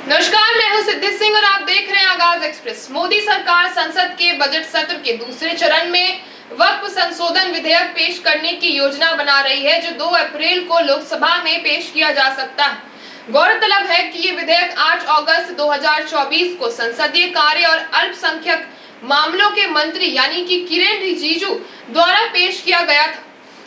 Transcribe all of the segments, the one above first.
नमस्कार, मैं हूं सिद्धि सिंह और आप देख रहे हैं आगाज एक्सप्रेस। मोदी सरकार संसद के बजट सत्र के दूसरे चरण में वक्फ संशोधन विधेयक पेश करने की योजना बना रही है, जो 2 अप्रैल को लोकसभा में पेश किया जा सकता है। गौरतलब है कि ये विधेयक 8 अगस्त 2024 को संसदीय कार्य और अल्पसंख्यक मामलों के मंत्री यानी कि किरेन रिजिजू द्वारा पेश किया गया था,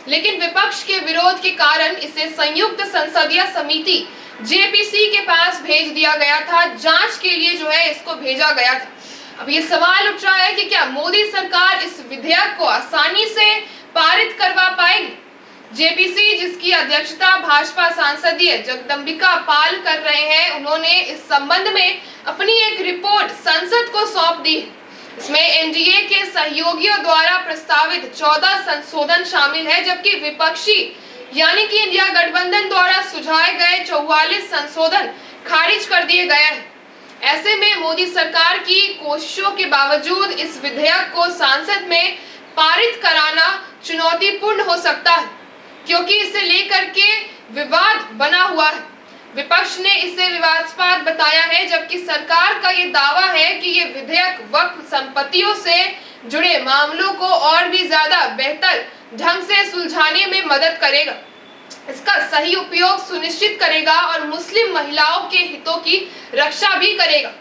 लेकिन विपक्ष के विरोध के कारण इसे संयुक्त संसदीय समिति जेपीसी के पास भेज दिया गया था। जांच के लिए इसको भेजा गया था। अब ये सवाल उठ रहा है कि क्या मोदी सरकार इस विधेयक को आसानी से पारित करवा पाएगी। जेपीसी, जिसकी अध्यक्षता भाजपा सांसदीय जगदम्बिका पाल कर रहे हैं, उन्होंने इस संबंध में अपनी एक रिपोर्ट संसद को सौंप दी। इसमें एनडीए के सहयोगियों द्वारा प्रस्तावित 14 संशोधन शामिल है, जबकि विपक्षी यानी कि इंडिया गठबंधन द्वारा सुझाए गए 44 संशोधन खारिज कर दिए गए हैं। ऐसे में मोदी सरकार की कोशिशों के बावजूद इस विधेयक को संसद में पारित कराना चुनौतीपूर्ण हो सकता है, क्योंकि इसे लेकर के विवाद बना हुआ है। विपक्ष ने इसे विवादास्पद बताया है, जबकि सरकार का ये दावा है कि ये विधेयक वक्फ संपत्तियों से जुड़े मामलों को और भी ज्यादा बेहतर ढंग से सुलझाने में मदद करेगा, इसका सही उपयोग सुनिश्चित करेगा और मुस्लिम महिलाओं के हितों की रक्षा भी करेगा।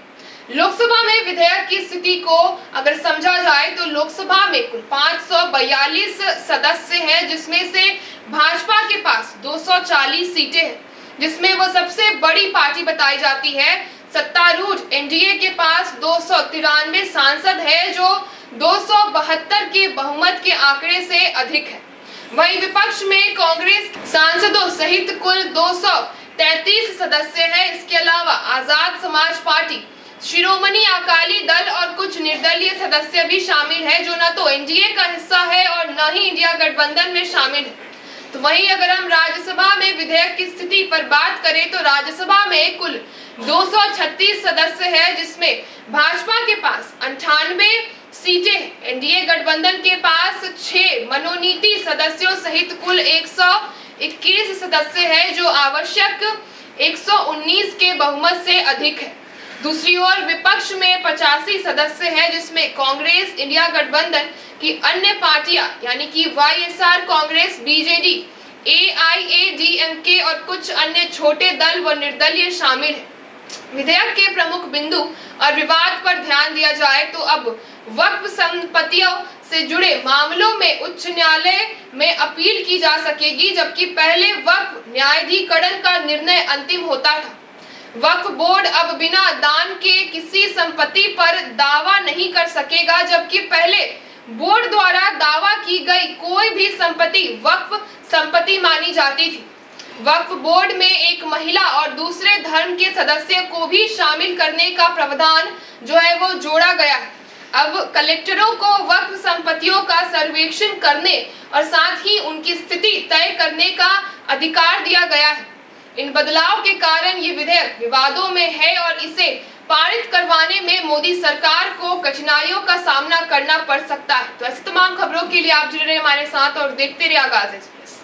लोकसभा में विधेयक की स्थिति को अगर समझा जाए तो लोकसभा में कुल 542 सदस्य हैं, जिसमें से भाजपा के पास 240 सीटें हैं, जिसमें वो सबसे बड़ी पार्टी बताई जाती है। सत्तारूढ़ एनडीए के पास 293 सांसद है, जो 272 के बहुमत के आंकड़े से अधिक है। वहीं विपक्ष में कांग्रेस सांसदों सहित कुल 233 सदस्य हैं। इसके अलावा आजाद समाज पार्टी, शिरोमणि अकाली दल और कुछ निर्दलीय सदस्य भी शामिल है, जो न तो एनडीए का हिस्सा है और न ही इंडिया गठबंधन में शामिल है। तो वहीं अगर हम राज्यसभा में विधेयक की स्थिति पर बात करें तो राज्यसभा में कुल 236 सदस्य है, जिसमें भाजपा के पास 98 सीटें, एनडीए गठबंधन के पास 6 मनोनीत सदस्यों सहित कुल 121 सदस्य है, जो आवश्यक 119 के बहुमत से अधिक है। दूसरी ओर विपक्ष में 85 सदस्य हैं, जिसमें कांग्रेस, इंडिया गठबंधन की अन्य पार्टियां यानी कि वाईएसआर कांग्रेस, बीजेडी, एआईएडीएमके और कुछ अन्य छोटे दल व निर्दलीय शामिल हैं। विधेयक के प्रमुख बिंदु और विवाद पर ध्यान दिया जाए तो अब वक्फ संपत्तियों से जुड़े मामलों में उच्च न्यायालय में अपील की जा सकेगी, जबकि पहले वक्फ न्यायाधिकरण का निर्णय अंतिम होता था। वक्फ बोर्ड अब बिना दान के किसी संपत्ति पर दावा नहीं कर सकेगा, जबकि पहले बोर्ड द्वारा दावा की गई कोई भी संपत्ति वक्फ संपत्ति मानी जाती थी। वक्फ बोर्ड में एक महिला और दूसरे धर्म के सदस्य को भी शामिल करने का प्रावधान वो जोड़ा गया है। अब कलेक्टरों को वक्फ संपत्तियों का सर्वेक्षण करने और साथ ही उनकी स्थिति तय करने का अधिकार दिया गया है। इन बदलाव के कारण ये विधेयक विवादों में है और इसे पारित करवाने में मोदी सरकार को कठिनाइयों का सामना करना पड़ सकता है। तो ऐसी तमाम खबरों के लिए आप जुड़े रहे हमारे साथ और देखते रहिए आगाज एक्सप्रेस।